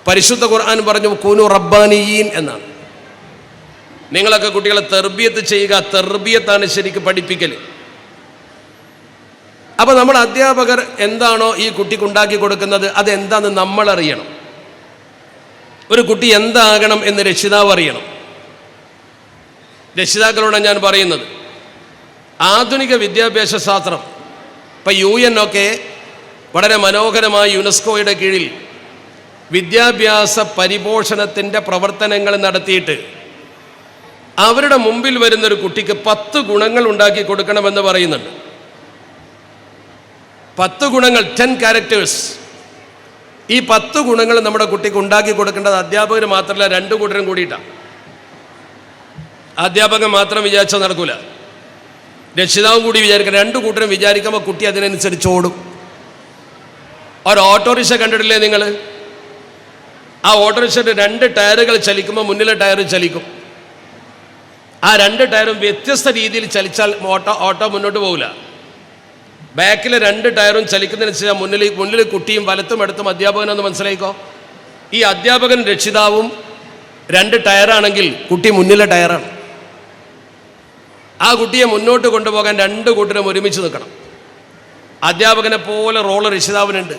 പരിശുദ്ധ ഖുർആൻ പറഞ്ഞു കൂനു റബ്ബാനിയീൻ എന്നാണ്. നിങ്ങളൊക്കെ കുട്ടികളെ തർബിയത്ത് ചെയ്യുക. തർബിയത്താണ് ശരിക്കും പഠിപ്പിക്കൽ. അപ്പോൾ നമ്മൾ അധ്യാപകർ എന്താണോ ഈ കുട്ടിക്ക് ഉണ്ടാക്കി കൊടുക്കുന്നത് അതെന്താണെന്ന് നമ്മൾ അറിയണം. ഒരു കുട്ടി എന്താകണം എന്ന് രക്ഷിതാവ് അറിയണം. രക്ഷിതാക്കളോട് ഞാൻ പറയുന്നത്, ആധുനിക വിദ്യാഭ്യാസ ശാസ്ത്രം ഇപ്പം UN ഒക്കെ വളരെ മനോഹരമായി യുനെസ്കോയുടെ കീഴിൽ വിദ്യാഭ്യാസ പരിപോഷണത്തിൻ്റെ പ്രവർത്തനങ്ങൾ നടത്തിയിട്ട് അവരുടെ മുമ്പിൽ വരുന്നൊരു കുട്ടിക്ക് 10 ഗുണങ്ങൾ ഉണ്ടാക്കി കൊടുക്കണമെന്ന് പറയുന്നുണ്ട്. 10 ഗുണങ്ങൾ, 10 ക്യാരക്ടേഴ്സ്. ഈ 10 ഗുണങ്ങൾ നമ്മുടെ കുട്ടിക്ക് ഉണ്ടാക്കി കൊടുക്കേണ്ടത് അധ്യാപകർ മാത്രമല്ല, 2 കൂട്ടരും കൂടിയിട്ടാണ്. അധ്യാപകൻ മാത്രം വിചാരിച്ചാൽ നടക്കൂല, രക്ഷിതാവും കൂടി വിചാരിക്കണം. 2 കൂട്ടരും വിചാരിക്കുമ്പോൾ കുട്ടി അതിനനുസരിച്ച് ഓടും. ഒരു ഓട്ടോറിക്ഷ കണ്ടിട്ടില്ലേ നിങ്ങൾ? ആ ഓട്ടോറിക്ഷയുടെ 2 ടയറുകൾ ചലിക്കുമ്പോൾ മുന്നിലെ ടയർ ചലിക്കും. ആ 2 ടയറും വ്യത്യസ്ത രീതിയിൽ ചലിച്ചാൽ ഓട്ടോ മുന്നോട്ട് പോകില്ല. ബാക്കിലെ 2 ടയറും ചലിക്കുന്നതിനനുസരിച്ച് മുന്നിൽ കുട്ടിയും വലത്തും അടുത്തും അധ്യാപകനെന്ന് മനസ്സിലായിക്കോ. ഈ അധ്യാപകൻ രക്ഷിതാവും 2 ടയറാണെങ്കിൽ കുട്ടി മുന്നിലെ ടയറാണ്. ആ കുട്ടിയെ മുന്നോട്ട് കൊണ്ടുപോകാൻ 2 കൂട്ടരും ഒരുമിച്ച് നിൽക്കണം. അധ്യാപകനെ പോലെ റോള് രക്ഷിതാവിനുണ്ട്.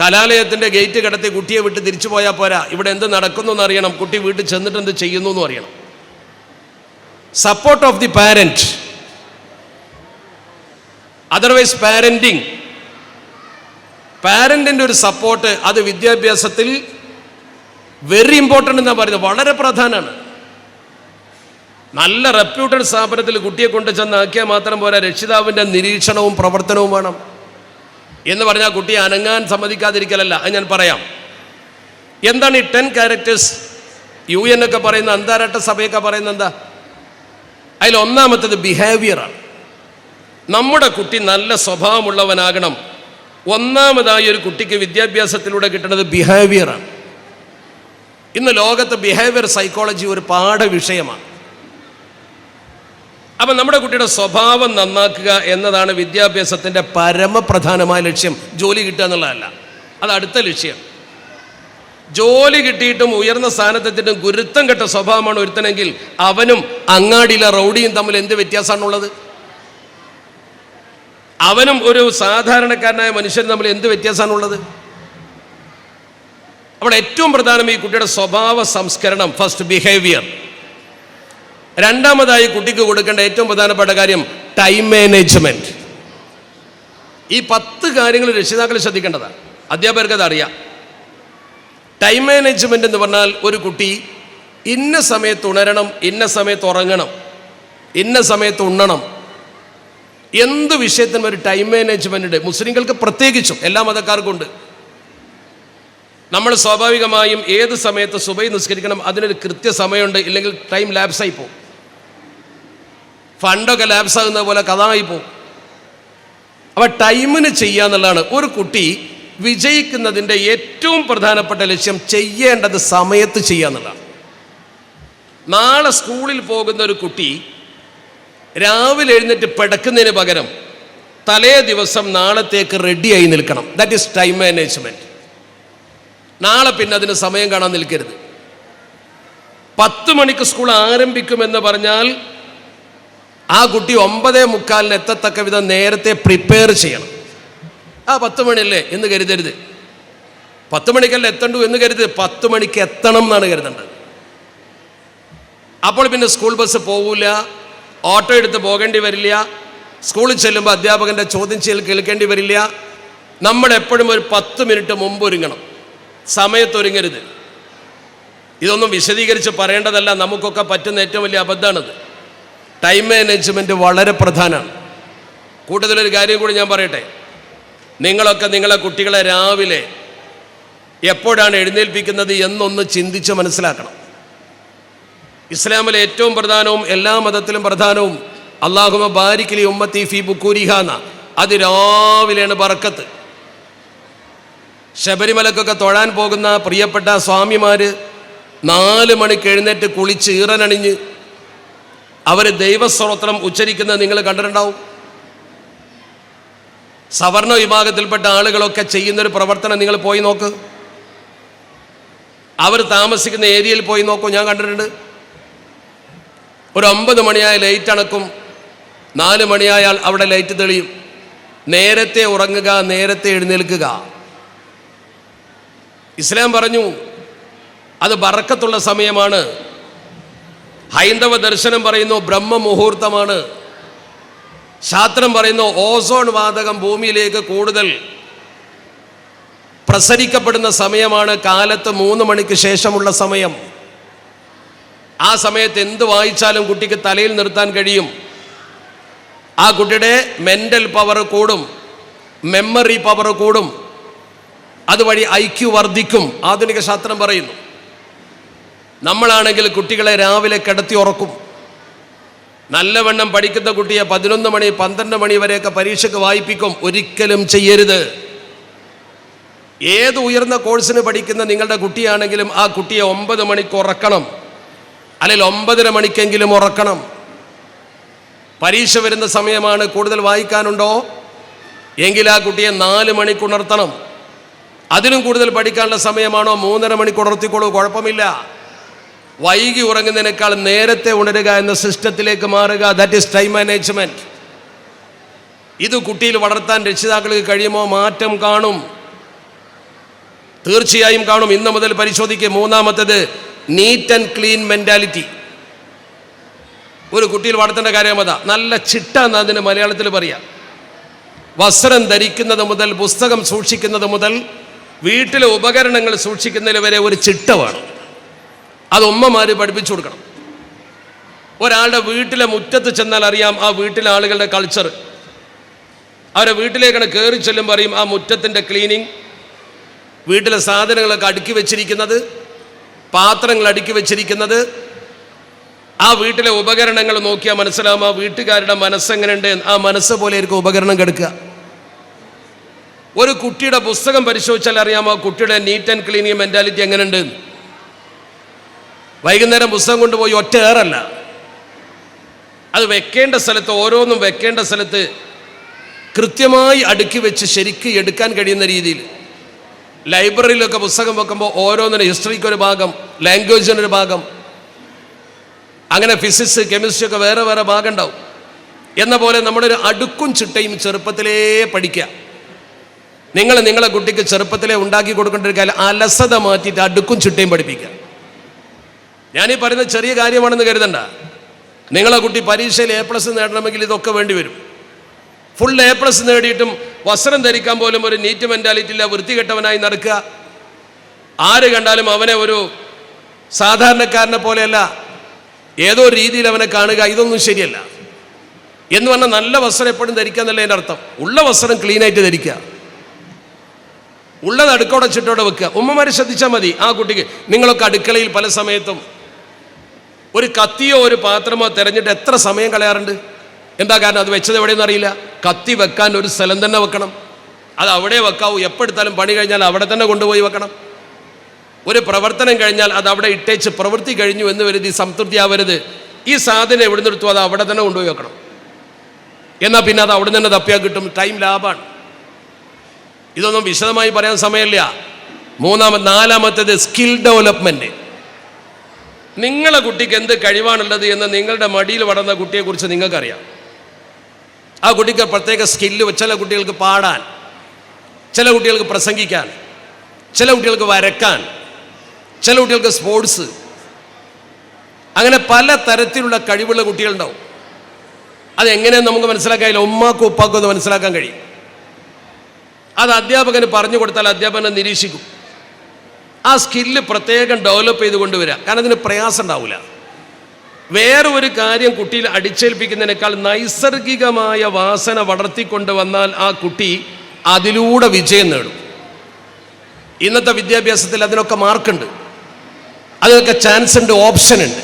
കലാലയത്തിൻ്റെ ഗേറ്റ് കടത്തി കുട്ടിയെ വിട്ട് തിരിച്ചു പോയാൽ പോരാ, ഇവിടെ എന്ത് നടക്കുന്നു എന്നറിയണം, കുട്ടി വീട്ടിൽ ചെന്നിട്ട് എന്ത് ചെയ്യുന്നു എന്നും അറിയണം. Support of the parent, otherwise പാരൻറ്റിൻ്റെ ഒരു സപ്പോർട്ട് അത് വിദ്യാഭ്യാസത്തിൽ വെരി ഇമ്പോർട്ടൻ്റ് എന്നാണ് പറയുന്നത്, വളരെ പ്രധാനമാണ്. നല്ല റെപ്യൂട്ടഡ് സ്ഥാപനത്തിൽ കുട്ടിയെ കൊണ്ട് ചെന്നാക്കിയാൽ മാത്രം പോരാ, രക്ഷിതാവിൻ്റെ നിരീക്ഷണവും പ്രവർത്തനവും വേണം. എന്ന് പറഞ്ഞാൽ കുട്ടിയെ അനങ്ങാൻ സമ്മതിക്കാതിരിക്കലല്ല. അത് ഞാൻ പറയാം. എന്താണ് ഈ 10 ക്യാരക്ടേഴ്സ്? UN ഒക്കെ പറയുന്ന, അന്താരാഷ്ട്ര സഭയൊക്കെ പറയുന്ന എന്താ? അതിൽ ഒന്നാമത്തേത് ബിഹേവിയറാണ്. നമ്മുടെ കുട്ടി നല്ല സ്വഭാവമുള്ളവനാകണം. ഒന്നാമതായി ഒരു കുട്ടിക്ക് വിദ്യാഭ്യാസത്തിലൂടെ കിട്ടുന്നത് ബിഹേവിയറാണ്. ഇന്ന് ലോകത്ത് ബിഹേവിയർ സൈക്കോളജി ഒരു പാഠവിഷയമാണ്. അപ്പം നമ്മുടെ കുട്ടിയുടെ സ്വഭാവം നന്നാക്കുക എന്നതാണ് വിദ്യാഭ്യാസത്തിൻ്റെ പരമപ്രധാനമായ ലക്ഷ്യം. ജോലി കിട്ടുക എന്നുള്ളതല്ല, അത് അടുത്ത ലക്ഷ്യം. ജോലി കിട്ടിയിട്ടും ഉയർന്ന സ്ഥാനത്തെത്തിയിട്ടും ഗുരുത്തം കെട്ട സ്വഭാവമാണ് ഒരുത്തനെങ്കിൽ അവനും അങ്ങാടിയിലെ റൗഡിയും തമ്മിൽ എന്ത് വ്യത്യാസമാണുള്ളത്? അവനും ഒരു സാധാരണക്കാരനായ മനുഷ്യനും തമ്മിൽ എന്ത് വ്യത്യാസമാണുള്ളത്? അവിടെ ഏറ്റവും പ്രധാനം ഈ കുട്ടിയുടെ സ്വഭാവ സംസ്കരണം, ഫസ്റ്റ് ബിഹേവിയർ. രണ്ടാമതായി കുട്ടിക്ക് കൊടുക്കേണ്ട ഏറ്റവും പ്രധാനപ്പെട്ട കാര്യം ടൈം മാനേജ്മെൻറ്റ്. ഈ 10 കാര്യങ്ങൾ രക്ഷിതാക്കൾ ശ്രദ്ധിക്കേണ്ടതാണ്. അധ്യാപകർക്ക് അത് അറിയാം. ടൈം മാനേജ്മെൻ്റ് എന്ന് പറഞ്ഞാൽ ഒരു കുട്ടി ഇന്ന സമയത്ത് ഉണരണം, ഇന്ന സമയത്ത് ഉറങ്ങണം, ഇന്ന സമയത്ത് ഉണ്ണണം. എന്ത് വിഷയത്തിനും ഒരു ടൈം മാനേജ്മെൻ്റ് ഉണ്ട്. മുസ്ലിങ്ങൾക്ക് പ്രത്യേകിച്ചും, എല്ലാ മതക്കാർക്കും ഉണ്ട്. നമ്മൾ സ്വാഭാവികമായും ഏത് സമയത്ത് സുബഹി നിസ്കരിക്കണം അതിനൊരു കൃത്യസമയമുണ്ട്, ഇല്ലെങ്കിൽ ടൈം ലാപ്സായി പോകും. ഫണ്ടൊക്കെ ലാപ്സാകുന്ന പോലെ കഥായി പോകും. അപ്പോൾ ടൈമിന് ചെയ്യുക എന്നുള്ളതാണ്. ഒരു കുട്ടി വിജയിക്കുന്നതിൻ്റെ ഏറ്റവും പ്രധാനപ്പെട്ട ലക്ഷ്യം ചെയ്യേണ്ടത് സമയത്ത് ചെയ്യുക എന്നുള്ളതാണ്. നാളെ സ്കൂളിൽ പോകുന്ന ഒരു കുട്ടി രാവിലെ എഴുന്നേറ്റ് പിടക്കുന്നതിന് പകരം തലേ ദിവസം നാളത്തേക്ക് റെഡിയായി നിൽക്കണം. That is time management. നാളെ പിന്നെ അതിന് സമയം കാണാൻ നിൽക്കരുത്. 10 മണിക്ക് സ്കൂൾ ആരംഭിക്കുമെന്ന് പറഞ്ഞാൽ ആ കുട്ടി 9:45 എത്തത്തക്ക വിധം നേരത്തെ പ്രിപ്പയർ ചെയ്യണം. 10 മണിയല്ലേ എന്ന് കരുതരുത്. 10 മണിക്കല്ല എത്തണ്ടു എന്ന് കരുതരുത്. 10 മണിക്ക് എത്തണം എന്നാണ് കരുതേണ്ടത്. അപ്പോൾ പിന്നെ സ്കൂൾ ബസ് പോകില്ല, ഓട്ടോ എടുത്ത് പോകേണ്ടി വരില്ല, സ്കൂളിൽ ചെല്ലുമ്പോൾ അധ്യാപകൻ്റെ ചോദ്യം ചെയ്യൽ കേൾക്കേണ്ടി വരില്ല. നമ്മളെപ്പോഴും ഒരു 10 മിനിറ്റ് മുമ്പ് ഒരുങ്ങണം, സമയത്തൊരുങ്ങരുത്. ഇതൊന്നും വിശദീകരിച്ച് പറയേണ്ടതല്ല, നമുക്കൊക്കെ പറ്റുന്ന ഏറ്റവും വലിയ അബദ്ധമാണിത്. ടൈം മാനേജ്മെൻറ്റ് വളരെ പ്രധാനമാണ്. കൂടുതലൊരു കാര്യം കൂടി ഞാൻ പറയട്ടെ. നിങ്ങളൊക്കെ നിങ്ങളെ കുട്ടികളെ രാവിലെ എപ്പോഴാണ് എഴുന്നേൽപ്പിക്കുന്നത് എന്നൊന്ന് ചിന്തിച്ച് മനസ്സിലാക്കണം. ഇസ്ലാമിലെ ഏറ്റവും പ്രധാനവും എല്ലാ മതത്തിലും പ്രധാനവും അല്ലാഹുമ്മ ബാരിക് ലി ഉമ്മത്തി ഫീ ബുക്കൂരിഹാ എന്ന, അത് രാവിലെയാണ് ബറക്കത്ത്. ശബരിമലക്കൊക്കെ തൊഴാൻ പോകുന്ന പ്രിയപ്പെട്ട സ്വാമിമാർ 4 മണിക്ക് എഴുന്നേറ്റ് കുളിച്ച് ഈറനണിഞ്ഞ് അവർ ദൈവസ്തോത്രം ഉച്ചരിക്കുന്നത് നിങ്ങൾ കണ്ടിട്ടുണ്ടാവും. സവർണ വിഭാഗത്തിൽപ്പെട്ട ആളുകളൊക്കെ ചെയ്യുന്നൊരു പ്രവർത്തനം നിങ്ങൾ പോയി നോക്ക്. അവർ താമസിക്കുന്ന ഏരിയയിൽ പോയി നോക്കൂ, ഞാൻ കണ്ടിട്ടുണ്ട്. ഒരു 9 മണിയായ ലൈറ്റ് അണക്കും, 4 മണിയായാൽ അവിടെ ലൈറ്റ് തെളിയും. നേരത്തെ ഉറങ്ങുക, നേരത്തെ എഴുന്നേൽക്കുക. ഇസ്ലാം പറഞ്ഞു അത് ബറക്കത്തുള്ള സമയമാണ്. ഹൈന്ദവ ദർശനം പറയുന്നു ബ്രഹ്മമുഹൂർത്തമാണ്. ശാസ്ത്രം പറയുന്നു ഓസോൺ വാതകം ഭൂമിയിലേക്ക് കൂടുതൽ പ്രസരിക്കപ്പെടുന്ന സമയമാണ് കാലത്ത് 3 മണിക്ക് ശേഷമുള്ള സമയം. ആ സമയത്ത് എന്ത് വായിച്ചാലും കുട്ടിക്ക് തലയിൽ നിർത്താൻ കഴിയും. ആ കുട്ടിയുടെ മെൻ്റൽ പവർ കൂടും, മെമ്മറി പവർ കൂടും, അതുവഴി IQ വർദ്ധിക്കും. ആധുനിക ശാസ്ത്രം പറയുന്നു. നമ്മളാണെങ്കിൽ കുട്ടികളെ രാവിലെ കിടത്തി ഉറക്കും. നല്ലവണ്ണം പഠിക്കുന്ന കുട്ടിയെ 11 മണി 12 മണി വരെയൊക്കെ പരീക്ഷയ്ക്ക് വായിപ്പിക്കും. ഒരിക്കലും ചെയ്യരുത്. ഏത് ഉയർന്ന കോഴ്സിന് പഠിക്കുന്ന നിങ്ങളുടെ കുട്ടിയാണെങ്കിലും ആ കുട്ടിയെ 9 മണിക്ക് ഉറക്കണം, അല്ലെങ്കിൽ 9:30 മണിക്കെങ്കിലും ഉറക്കണം. പരീക്ഷ വരുന്ന സമയമാണ്, കൂടുതൽ വായിക്കാനുണ്ടോ എങ്കിൽ ആ കുട്ടിയെ 4 മണിക്ക് ഉണർത്തണം. അതിനും കൂടുതൽ പഠിക്കാനുള്ള സമയമാണോ 3:30 മണിക്ക് ഉണർത്തിക്കോളൂ, കുഴപ്പമില്ല. വൈകി ഉറങ്ങുന്നതിനേക്കാൾ നേരത്തെ ഉണരുക എന്ന സിസ്റ്റത്തിലേക്ക് മാറുക. That is time management. ഇത് കുട്ടിയിൽ വളർത്താൻ രക്ഷിതാക്കൾക്ക് കഴിയുമോ? മാറ്റം കാണും, തീർച്ചയായും കാണും. ഇന്ന് മുതൽ പരിശോധിക്കുക. മൂന്നാമത്തേത് നീറ്റ് ആൻഡ് ക്ലീൻ മെന്റാലിറ്റി. ഒരു കുട്ടിയിൽ വളർത്തേണ്ട കാര്യം അതാ. നല്ല ചിട്ട എന്ന് അതിന് മലയാളത്തിൽ പറയാം. വസ്ത്രം ധരിക്കുന്നത് മുതൽ, പുസ്തകം സൂക്ഷിക്കുന്നത് മുതൽ, വീട്ടിലെ ഉപകരണങ്ങൾ സൂക്ഷിക്കുന്നതിൽ വരെ ഒരു ചിട്ട വേണം. അത് ഉമ്മമാർ പഠിപ്പിച്ചു കൊടുക്കണം. ഒരാളുടെ വീട്ടിലെ മുറ്റത്ത് ചെന്നാൽ അറിയാം ആ വീട്ടിലെ ആളുകളുടെ കൾച്ചർ. അവരെ വീട്ടിലേക്കാണ് കയറി ചെല്ലും പറയും ആ മുറ്റത്തിൻ്റെ ക്ലീനിങ്, വീട്ടിലെ സാധനങ്ങളൊക്കെ അടുക്കി വെച്ചിരിക്കുന്നത്, പാത്രങ്ങൾ അടുക്കി വെച്ചിരിക്കുന്നത്, ആ വീട്ടിലെ ഉപകരണങ്ങൾ നോക്കിയാൽ മനസ്സിലാവും ആ വീട്ടുകാരുടെ മനസ്സെങ്ങനെയുണ്ട്. ആ മനസ്സ് പോലെ ആയിരിക്കും ഉപകരണം കിടക്കുക. ഒരു കുട്ടിയുടെ പുസ്തകം പരിശോധിച്ചാൽ അറിയാം ആ കുട്ടിയുടെ നീറ്റ് ആൻഡ് ക്ലീനിങ് മെന്റാലിറ്റി എങ്ങനെയുണ്ട്. വൈകുന്നേരം പുസ്തകം കൊണ്ടുപോയി ഒറ്റ ഏറല്ല, അത് വെക്കേണ്ട സ്ഥലത്ത്, ഓരോന്നും വെക്കേണ്ട സ്ഥലത്ത് കൃത്യമായി അടുക്കി വെച്ച് ശരിക്ക് എടുക്കാൻ കഴിയുന്ന രീതിയിൽ. ലൈബ്രറിയിലൊക്കെ പുസ്തകം വെക്കുമ്പോൾ ഓരോന്നിനും ഹിസ്റ്ററിക്കൊരു ഭാഗം, ലാംഗ്വേജിനൊരു ഭാഗം, അങ്ങനെ ഫിസിക്സ് കെമിസ്ട്രി ഒക്കെ വേറെ വേറെ ഭാഗം ഉണ്ടാവും. എന്ന പോലെ നമ്മുടെ ഒരു അടുക്കും ചിട്ടയും ചെറുപ്പത്തിലേ പഠിക്കുക. നിങ്ങളെ കുട്ടിക്ക് ചെറുപ്പത്തിലേ ഉണ്ടാക്കി കൊടുക്കേണ്ട ഒരു കാര്യം അലസത മാറ്റിയിട്ട് അടുക്കും ചിട്ടയും പഠിപ്പിക്കുക. ഞാനീ പറയുന്നത് ചെറിയ കാര്യമാണെന്ന് കരുതണ്ട. നിങ്ങളെ കുട്ടി പരീക്ഷയിൽ A+ നേടണമെങ്കിൽ ഇതൊക്കെ വേണ്ടി വരും. ഫുൾ A+ നേടിയിട്ടും വസ്ത്രം ധരിക്കാൻ പോലും ഒരു നീറ്റ് മെന്റാലിറ്റി ഇല്ല, വൃത്തികെട്ടവനായി നടക്കുക. ആര് കണ്ടാലും അവനെ ഒരു സാധാരണക്കാരനെ പോലെയല്ല, ഏതോ രീതിയിൽ അവനെ കാണുക. ഇതൊന്നും ശരിയല്ല. എന്ന് പറഞ്ഞാൽ നല്ല വസ്ത്രം എപ്പോഴും ധരിക്കുക എന്നല്ല എൻ്റെ അർത്ഥം. ഉള്ള വസ്ത്രം ക്ലീനായിട്ട് ധരിക്കുക, ഉള്ളത് അടുക്കോടെ ചിട്ടോടെ വെക്കുക. ഉമ്മമാർ ശ്രദ്ധിച്ചാൽ മതി. ആ കുട്ടിക്ക് നിങ്ങളൊക്കെ അടുക്കളയിൽ പല സമയത്തും ഒരു കത്തിയോ ഒരു പാത്രമോ തിരഞ്ഞിട്ട് എത്ര സമയം കളയാറുണ്ട്? എന്താ കാരണം? അത് വെച്ചത് എവിടെയെന്ന് അറിയില്ല. കത്തി വെക്കാൻ ഒരു സ്ഥലം തന്നെ വെക്കണം, അത് അവിടെ വെക്കാവൂ. എപ്പെടുത്താലും പണി കഴിഞ്ഞാൽ അവിടെ തന്നെ കൊണ്ടുപോയി വെക്കണം. ഒരു പ്രവർത്തനം കഴിഞ്ഞാൽ അത് അവിടെ ഇട്ടേച്ച് പ്രവൃത്തി കഴിഞ്ഞു എന്ന് കരുതി സംതൃപ്തി ആവരുത്. ഈ സാധനം എവിടെ നിർത്തും അത് അവിടെ തന്നെ കൊണ്ടുപോയി വെക്കണം. എന്നാൽ പിന്നെ അത് അവിടെ തന്നെ തപ്പിയാൽ കിട്ടും, ടൈം ലാഭമാണ്. ഇതൊന്നും വിശദമായി പറയാൻ സമയമില്ല. നാലാമത്തേത് സ്കിൽ ഡെവലപ്മെന്റ്. നിങ്ങളെ കുട്ടിക്ക് എന്ത് കഴിവാണുള്ളത് എന്ന് നിങ്ങളുടെ മടിയിൽ വളർന്ന കുട്ടിയെക്കുറിച്ച് നിങ്ങൾക്കറിയാം. ആ കുട്ടിക്ക് പ്രത്യേക സ്കില്ല്. ചില കുട്ടികൾക്ക് പാടാൻ, ചില കുട്ടികൾക്ക് പ്രസംഗിക്കാൻ, ചില കുട്ടികൾക്ക് വരക്കാൻ, ചില കുട്ടികൾക്ക് സ്പോർട്സ്, അങ്ങനെ പല തരത്തിലുള്ള കഴിവുള്ള കുട്ടികളുണ്ടാവും. അതെങ്ങനെയെന്ന് നമുക്ക് മനസ്സിലാക്കാനില്ല. ഉമ്മാക്കും ഉപ്പാക്കും ഒന്ന് മനസ്സിലാക്കാൻ കഴിയും. അത് അധ്യാപകന് പറഞ്ഞു കൊടുത്താൽ അധ്യാപകനെ നിരീക്ഷിക്കും. ആ സ്കില്ല് പ്രത്യേകം ഡെവലപ്പ് ചെയ്ത് കൊണ്ടുവരിക. കാരണം അതിന് പ്രയാസം ഉണ്ടാവില്ല. വേറെ ഒരു കാര്യം കുട്ടിയിൽ അടിച്ചേൽപ്പിക്കുന്നതിനേക്കാൾ നൈസർഗികമായ വാസന വളർത്തിക്കൊണ്ട് വന്നാൽ ആ കുട്ടി അതിലൂടെ വിജയം നേടും. ഇന്നത്തെ വിദ്യാഭ്യാസത്തിൽ അതിനൊക്കെ മാർക്കുണ്ട്, അതിനൊക്കെ ചാൻസ് ഉണ്ട്, ഓപ്ഷൻ ഉണ്ട്.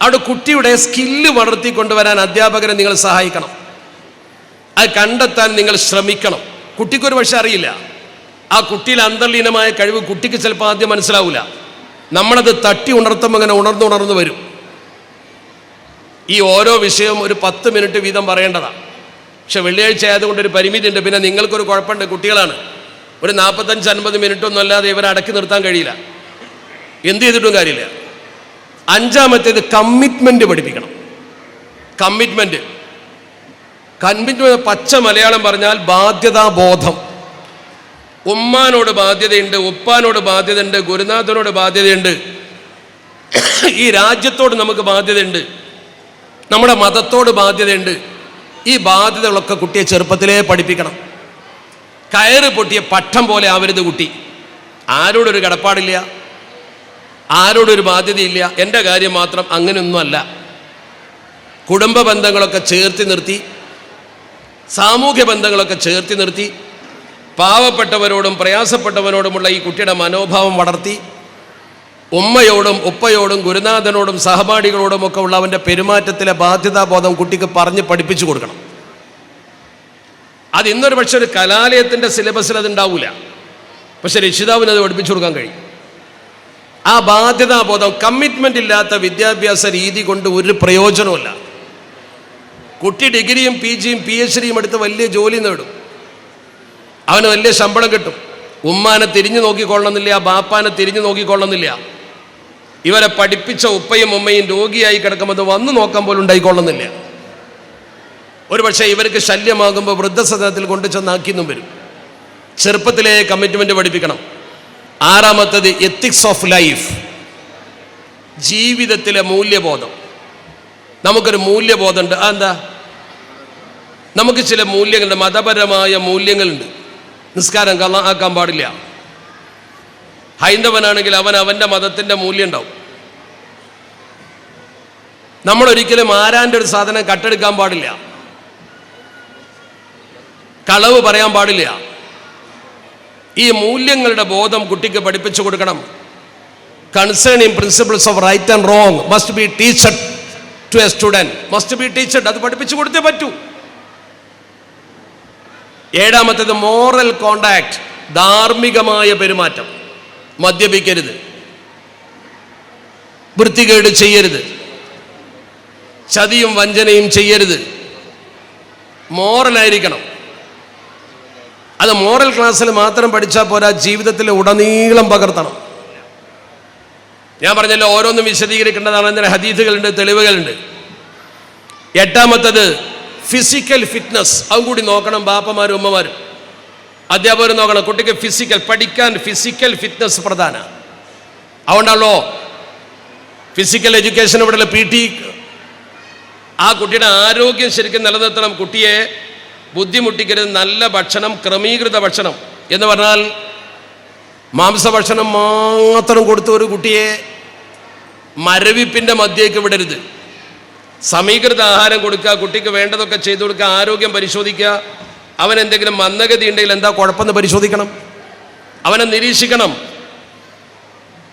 അവിടെ കുട്ടിയുടെ സ്കില്ല് വളർത്തിക്കൊണ്ടുവരാൻ അധ്യാപകരെ നിങ്ങൾ സഹായിക്കണം. അത് കണ്ടെത്താൻ നിങ്ങൾ ശ്രമിക്കണം. കുട്ടിക്കൊരു പക്ഷെ അറിയില്ല. ആ കുട്ടിയിൽ അന്തർലീനമായ കഴിവ് കുട്ടിക്ക് ചിലപ്പോൾ ആദ്യം മനസ്സിലാവില്ല. നമ്മളത് തട്ടി ഉണർത്തുമ്പോൾ അങ്ങനെ ഉണർന്നു വരും. ഈ ഓരോ വിഷയവും ഒരു 10 മിനിറ്റ് വീതം പറയേണ്ടതാണ്. പക്ഷെ വെള്ളിയാഴ്ച ആയതുകൊണ്ട് ഒരു പരിമിതി ഉണ്ട്. പിന്നെ നിങ്ങൾക്കൊരു കുഴപ്പമുണ്ട്, കുട്ടികളാണ്. ഒരു 45-50 മിനിറ്റൊന്നും അല്ലാതെ ഇവരെ അടക്കി നിർത്താൻ കഴിയില്ല. എന്ത് ചെയ്തിട്ടും കാര്യമില്ല. അഞ്ചാമത്തേത് കമ്മിറ്റ്മെന്റ് പഠിപ്പിക്കണം. കമ്മിറ്റ്മെന്റ് പച്ച മലയാളം പറഞ്ഞാൽ ബാധ്യതാബോധം. ഉമ്മാനോട് ബാധ്യതയുണ്ട്, ഉപ്പാനോട് ബാധ്യതയുണ്ട്, ഗുരുനാഥനോട് ബാധ്യതയുണ്ട്, ഈ രാജ്യത്തോട് നമുക്ക് ബാധ്യതയുണ്ട്, നമ്മുടെ മതത്തോട് ബാധ്യതയുണ്ട്. ഈ ബാധ്യതകളൊക്കെ കുട്ടിയെ ചെറുപ്പത്തിലേ പഠിപ്പിക്കണം. കയറ് പൊട്ടിയ പട്ടം പോലെ ആവരുത് കുട്ടി. ആരോടൊരു കടപ്പാടില്ല, ആരോടൊരു ബാധ്യതയില്ല, എൻ്റെ കാര്യം മാത്രം, അങ്ങനെയൊന്നുമല്ല. കുടുംബ ബന്ധങ്ങളൊക്കെ ചേർത്തി നിർത്തി, സാമൂഹ്യ ബന്ധങ്ങളൊക്കെ ചേർത്തി നിർത്തി, പാവപ്പെട്ടവരോടും പ്രയാസപ്പെട്ടവരോടുമുള്ള ഈ കുട്ടിയുടെ മനോഭാവം വളർത്തി, ഉമ്മയോടും ഉപ്പയോടും ഗുരുനാഥനോടും സഹപാഠികളോടും ഒക്കെ ഉള്ള അവൻ്റെ പെരുമാറ്റത്തിലെ ബാധ്യതാബോധം കുട്ടിക്ക് പറഞ്ഞ് പഠിപ്പിച്ചു കൊടുക്കണം. അത് ഇന്നൊരു പക്ഷെ ഒരു കലാലയത്തിൻ്റെ സിലബസിൽ അതുണ്ടാവില്ല, പക്ഷെ രക്ഷിതാവിന് അത് പഠിപ്പിച്ചു കൊടുക്കാൻ കഴിയും. ആ ബാധ്യതാബോധം, കമ്മിറ്റ്മെൻ്റ് ഇല്ലാത്ത വിദ്യാഭ്യാസ രീതി കൊണ്ട് ഒരു പ്രയോജനവുമില്ല. കുട്ടി ഡിഗ്രിയും PG യും PhD യും എടുത്ത് വലിയ ജോലി നേടും, അവന് വലിയ ശമ്പളം കിട്ടും. ഉമ്മാനെ തിരിഞ്ഞു നോക്കിക്കൊള്ളണമെന്നില്ല, ബാപ്പാനെ തിരിഞ്ഞു നോക്കിക്കൊള്ളണമെന്നില്ല. ഇവരെ പഠിപ്പിച്ച ഉപ്പയും ഉമ്മയും രോഗിയായി കിടക്കുമ്പോൾ വന്നു നോക്കാൻ പോലും ഉണ്ടായിക്കൊള്ളുന്നില്ല. ഒരു പക്ഷേ ഇവർക്ക് ശല്യമാകുമ്പോൾ വൃദ്ധസദനത്തിൽ കൊണ്ടു ചെന്നാക്കിയെന്നും വരും. ചെറുപ്പത്തിലെ കമ്മിറ്റ്മെന്റ് പഠിപ്പിക്കണം. ആറാമത്തത് എത്തിക്സ് ഓഫ് ലൈഫ്, ജീവിതത്തിലെ മൂല്യബോധം. നമുക്കൊരു മൂല്യബോധമുണ്ട്. അതെന്താ? നമുക്ക് ചില മൂല്യങ്ങളുണ്ട്, മതപരമായ മൂല്യങ്ങളുണ്ട്. നിസ്കാരം ആക്കാൻ പാടില്ല. ഹൈന്ദവനാണെങ്കിൽ അവൻ്റെ മതത്തിൻ്റെ മൂല്യം ഉണ്ടാവും. നമ്മളൊരിക്കലും ആരാൻ്റെ ഒരു സാധനം കട്ടെടുക്കാൻ പാടില്ല, കളവ് പറയാൻ പാടില്ല. ഈ മൂല്യങ്ങളുടെ ബോധം കുട്ടിക്ക് പഠിപ്പിച്ചു കൊടുക്കണം. Concerning principles of right and wrong must be teached to a student, must be teached. അത് പഠിപ്പിച്ചു കൊടുത്തേ പറ്റൂ. ഏഴാമത്തേത് മോറൽ കോണ്ടാക്ട്, ധാർമ്മികമായ പെരുമാറ്റം. മദ്യപിക്കരുത്, വൃത്തികേട് ചെയ്യരുത്, ചതിയും വഞ്ചനയും ചെയ്യരുത്. മോറലായിരിക്കണം. അത് മോറൽ ക്ലാസ്സിൽ മാത്രം പഠിച്ചാൽ പോരാ, ജീവിതത്തിൽ ഉടനീളം പകർത്തണം. ഞാൻ പറഞ്ഞല്ലോ, ഓരോന്നും വിശദീകരിക്കേണ്ടതാണ്. അതിന് ഹദീസുകളുണ്ട്, തെളിവുകളുണ്ട്. എട്ടാമത്തത് ഫിസിക്കൽ ഫിറ്റ്നസ്, അതും കൂടി നോക്കണം. ബാപ്പമാരും ഉമ്മമാരും അധ്യാപകരും നോക്കണം. കുട്ടിക്ക് പഠിക്കാൻ ഫിസിക്കൽ ഫിറ്റ്നസ് പ്രധാന. അതുകൊണ്ടാണല്ലോ ഫിസിക്കൽ എഡ്യൂക്കേഷൻ ഇവിടെയുള്ള PT. ആ കുട്ടിയുടെ ആരോഗ്യം ശരിക്കും നിലനിർത്തണം. കുട്ടിയെ ബുദ്ധിമുട്ടിക്കരുത്. നല്ല ഭക്ഷണം, ക്രമീകൃത ഭക്ഷണം എന്ന് പറഞ്ഞാൽ മാംസഭക്ഷണം മാത്രം കൊടുത്ത് ഒരു കുട്ടിയെ മരവിപ്പിൻ്റെ മധ്യേക്ക് വിടരുത്. സമീകൃത ആഹാരം കൊടുക്കുക, കുട്ടിക്ക് വേണ്ടതൊക്കെ ചെയ്തു കൊടുക്കുക, ആരോഗ്യം പരിശോധിക്കുക. അവൻ എന്തെങ്കിലും മന്ദഗതി ഉണ്ടെങ്കിൽ എന്താ കുഴപ്പമെന്ന് പരിശോധിക്കണം, അവനെ നിരീക്ഷിക്കണം.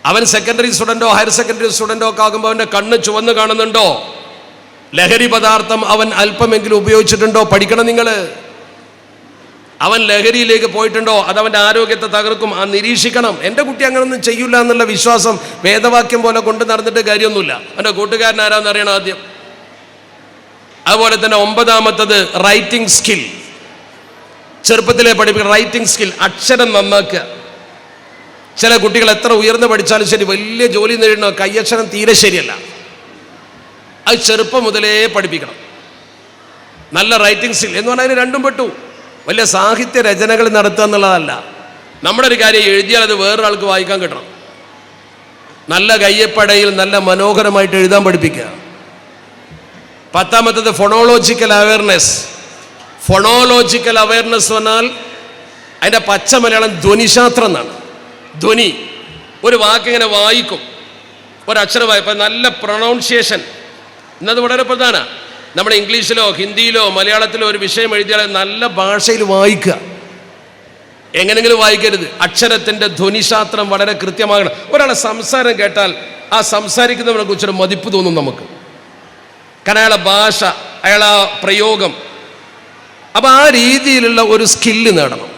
അവൻ സെക്കൻഡറി സ്റ്റുഡൻറ്റോ ഹയർ സെക്കൻഡറി സ്റ്റുഡൻറ്റോ ഒക്കെ ആകുമ്പോൾ അവൻ്റെ കണ്ണ് ചുവന്ന് കാണുന്നുണ്ടോ, ലഹരി പദാർത്ഥം അവൻ അല്പമെങ്കിലും ഉപയോഗിച്ചിട്ടുണ്ടോ പഠിക്കണം നിങ്ങൾ. അവൻ ലഹരിയിലേക്ക് പോയിട്ടുണ്ടോ, അതവൻ്റെ ആരോഗ്യത്തെ തകർക്കും. ആ നിരീക്ഷിക്കണം. എൻ്റെ കുട്ടി അങ്ങനൊന്നും ചെയ്യില്ല എന്നുള്ള വിശ്വാസം വേദവാക്യം പോലെ കൊണ്ട് നടന്നിട്ട് കാര്യമൊന്നുമില്ല. അവൻ്റെ കൂട്ടുകാരൻ ആരാന്ന് അറിയണം ആദ്യം. അതുപോലെ തന്നെ ഒമ്പതാമത്തത് റൈറ്റിംഗ് സ്കിൽ, ചെറുപ്പത്തിലെ പഠിപ്പിക്കുക. റൈറ്റിംഗ് സ്കിൽ, അക്ഷരം നന്നാക്കുക. ചില കുട്ടികൾ എത്ര ഉയർന്ന് പഠിച്ചാലും ശരി, വലിയ ജോലി നേടണ കയ്യക്ഷരം തീരെ ശരിയല്ല. അത് ചെറുപ്പം മുതലേ പഠിപ്പിക്കണം. നല്ല റൈറ്റിംഗ് സ്കിൽ എന്ന് പറഞ്ഞാൽ അതിന് രണ്ടും പെട്ടു. വലിയ സാഹിത്യ രചനകൾ നടത്തുക എന്നുള്ളതല്ല. നമ്മുടെ ഒരു കാര്യം എഴുതിയാൽ അത് വേറൊരാൾക്ക് വായിക്കാൻ കിട്ടണം. നല്ല കയ്യപ്പടയിൽ നല്ല മനോഹരമായിട്ട് എഴുതാൻ പഠിപ്പിക്കുക. പത്താമത്തത് ഫൊണോളജിക്കൽ അവയർനെസ്. ഫൊണോളജിക്കൽ അവയർനെസ് പറഞ്ഞാൽ അതിൻ്റെ പച്ച മലയാളം ധ്വനിശാസ്ത്രം എന്നാണ്. ധ്വനി, ഒരു വാക്കിങ്ങനെ വായിക്കും, ഒരക്ഷരം വായിപ്പം, നല്ല പ്രൊണൗൺസിയേഷൻ. ഇന്നത് വളരെ പ്രധാന. നമ്മുടെ ഇംഗ്ലീഷിലോ ഹിന്ദിയിലോ മലയാളത്തിലോ ഒരു വിഷയം എഴുതിയാൽ നല്ല ഭാഷയിൽ വായിക്കുക. എങ്ങനെങ്കിലും വായിക്കരുത്. അക്ഷരത്തിൻ്റെ ധ്വനിശാസ്ത്രം വളരെ കൃത്യമാകണം. ഒരാളെ സംസാരം കേട്ടാൽ ആ സംസാരിക്കുന്നവരെ കുറിച്ചൊരു മതിപ്പ് തോന്നും നമുക്ക്. കാരണം അയാളെ ഭാഷ, അയാളെ പ്രയോഗം. അപ്പം ആ രീതിയിലുള്ള ഒരു സ്കില്ല് നേടണം.